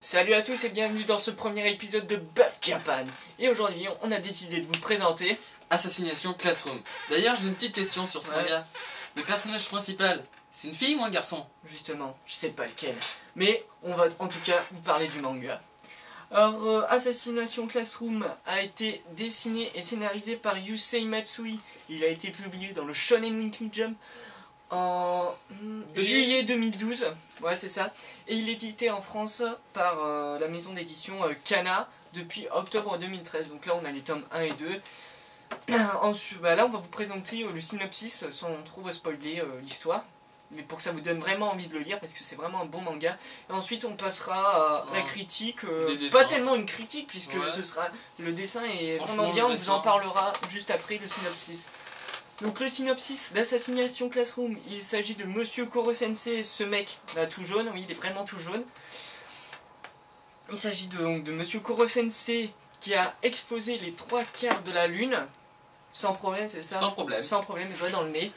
Salut à tous et bienvenue dans ce premier épisode de Buff Japan. Et aujourd'hui on a décidé de vous présenter Assassination Classroom. D'ailleurs j'ai une petite question sur ce manga. Le personnage principal, c'est une fille ou un garçon? Justement, je sais pas lequel, mais on va en tout cas vous parler du manga. Alors Assassination Classroom a été dessiné et scénarisé par Yusei Matsui. Il a été publié dans le Shonen Weekly Jump en juillet 2012, ouais c'est ça, et il est édité en France par la maison d'édition Kana depuis octobre 2013, donc là on a les tomes 1 et 2. Ensuite, là on va vous présenter le synopsis sans trop vous spoiler l'histoire, mais pour que ça vous donne vraiment envie de le lire parce que c'est vraiment un bon manga. Et ensuite on passera à la critique, pas tellement une critique puisque ce sera, le dessin est vraiment bien, on vous en parlera juste après le synopsis. Donc le synopsis d'Assassination Classroom, il s'agit de Monsieur Koro-sensei, ce mec là tout jaune, oui il est vraiment tout jaune. Il s'agit donc de Monsieur Koro-sensei qui a explosé les 3/4 de la lune, sans problème c'est ça? Sans problème. Sans problème, il doit dans le nez.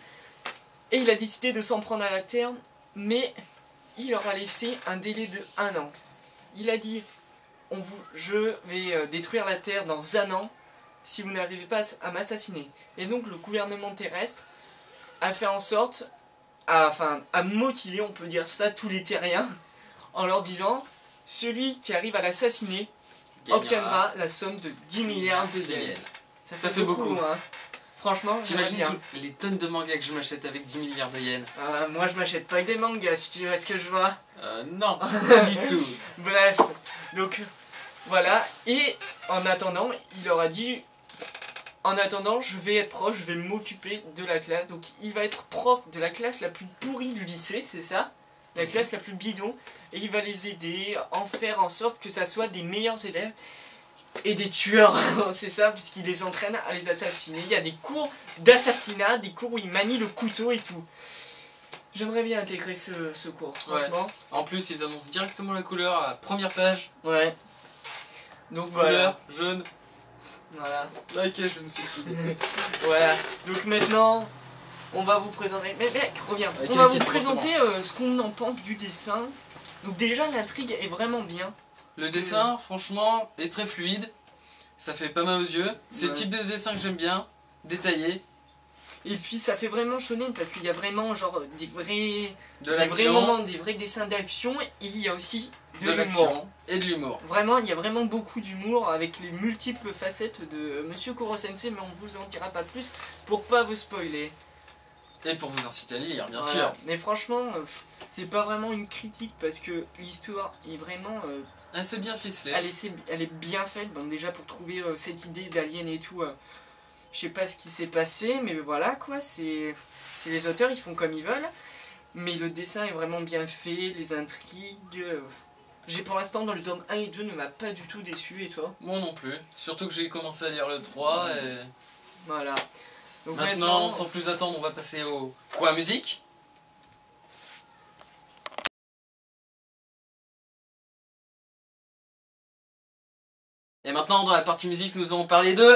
Et il a décidé de s'en prendre à la Terre, mais il leur a laissé un délai de 1 an. Il a dit, je vais détruire la Terre dans 1 an, si vous n'arrivez pas à m'assassiner. Et donc le gouvernement terrestre a fait en sorte, a motivé, on peut dire ça, tous les terriens, en leur disant, celui qui arrive à l'assassiner obtiendra la somme de 10 milliards de yens. Ça fait beaucoup. Hein. Franchement, t'imagines les tonnes de mangas que je m'achète avec 10 milliards de yens? Moi je m'achète pas des mangas, si tu vois ce que je vois. Non, pas du tout. Bref, donc voilà, et en attendant, il leur a dit, en attendant, je vais être prof, je vais m'occuper de la classe. Donc il va être prof de la classe la plus pourrie du lycée, c'est ça? La classe la plus bidon. Et il va les aider, en faire en sorte que ça soit des meilleurs élèves et des tueurs. C'est ça, puisqu'il les entraîne à les assassiner. Il y a des cours d'assassinat, des cours où il manie le couteau et tout. J'aimerais bien intégrer ce cours, franchement. Ouais. En plus, ils annoncent directement la couleur à la première page. Ouais. Donc couleur jaune. Voilà. Ok, je me suis suicidé. Voilà. Donc maintenant, on va vous présenter. Mais mec, reviens. On va vous présenter ce qu'on en pense du dessin. Donc déjà, l'intrigue est vraiment bien. Le dessin, franchement, est très fluide. Ça fait pas mal aux yeux. C'est le type de dessin que j'aime bien, détaillé. Et puis ça fait vraiment shonen parce qu'il y a vraiment genre des vrais moments, des vrais dessins d'action, et il y a aussi de l'humour. Et de l'humour. Vraiment, il y a vraiment beaucoup d'humour avec les multiples facettes de Monsieur Koro-sensei, mais on vous en dira pas plus pour pas vous spoiler. Et pour vous inciter à lire, bien sûr. Mais franchement, c'est pas vraiment une critique parce que l'histoire est vraiment... c'est bien ficelé. Elle est bien faite. Bon, déjà pour trouver cette idée d'alien et tout, je sais pas ce qui s'est passé, mais voilà quoi, c'est les auteurs, ils font comme ils veulent. Mais le dessin est vraiment bien fait, les intrigues... J'ai pour l'instant dans le tome 1 et 2 ne m'a pas du tout déçu, et toi? Moi non plus, surtout que j'ai commencé à lire le 3 et... Voilà. Donc maintenant, sans plus attendre, on va passer au point musique. Et maintenant, dans la partie musique, nous allons parler de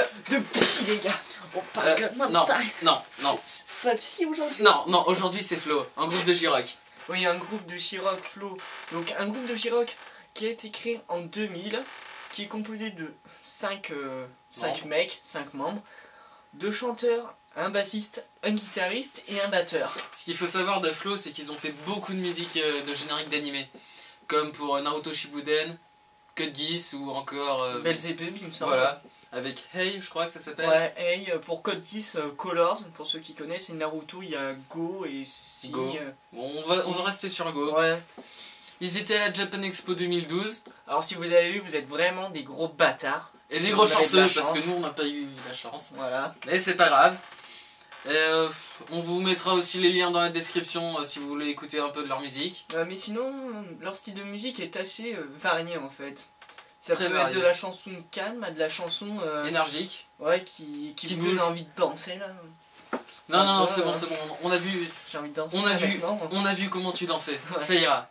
Psy, les gars. On parle de Monster. Non. C'est pas Psy aujourd'hui? Non, aujourd'hui c'est Flo, un groupe de J-Rock. Oui, un groupe de J-Rock, Flo. Donc un groupe de J-Rock qui a été créé en 2000, qui est composé de 5 mecs, 5 membres, 2 chanteurs, un bassiste, un guitariste et un batteur. Ce qu'il faut savoir de Flo, c'est qu'ils ont fait beaucoup de musique de générique d'animé, comme pour Naruto Shippuden, Code Geass ou encore... Belzebub, il me semble. Voilà, avec Hey, je crois que ça s'appelle. Ouais, Hey, pour Code Geass, Colors, pour ceux qui connaissent, et Naruto, il y a Go et Si. Go. Bon, on va rester sur Go. Ouais. Ils étaient à la Japan Expo 2012. Alors si vous avez vu, vous êtes vraiment des gros bâtards. Et des gros chanceux, parce que nous on n'a pas eu la chance. Voilà. Mais c'est pas grave. On vous mettra aussi les liens dans la description si vous voulez écouter un peu de leur musique. Mais sinon, leur style de musique est assez varié en fait. Ça Très peut varié. être de la chanson calme à de la chanson... énergique. Ouais, qui vous donne envie de danser là. Non, c'est bon, on a vu... J'ai envie de danser. On a vu comment tu dansais, ça ira.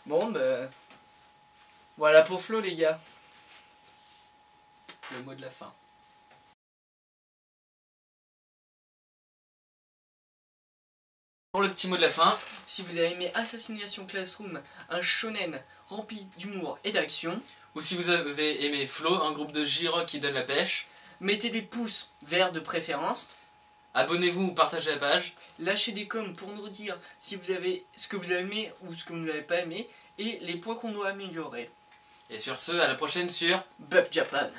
Bon, bah... Voilà pour Flo les gars. Le mot de la fin. Pour le petit mot de la fin, Si vous avez aimé Assassination Classroom, un shonen rempli d'humour et d'action, ou si vous avez aimé Flow, un groupe de J-Rock qui donne la pêche, mettez des pouces verts de préférence, abonnez-vous ou partagez la page. lâchez des coms pour nous dire si vous avez ce que vous avez aimé ou ce que vous n'avez pas aimé et les points qu'on doit améliorer. Et sur ce, à la prochaine sur Buff Japan!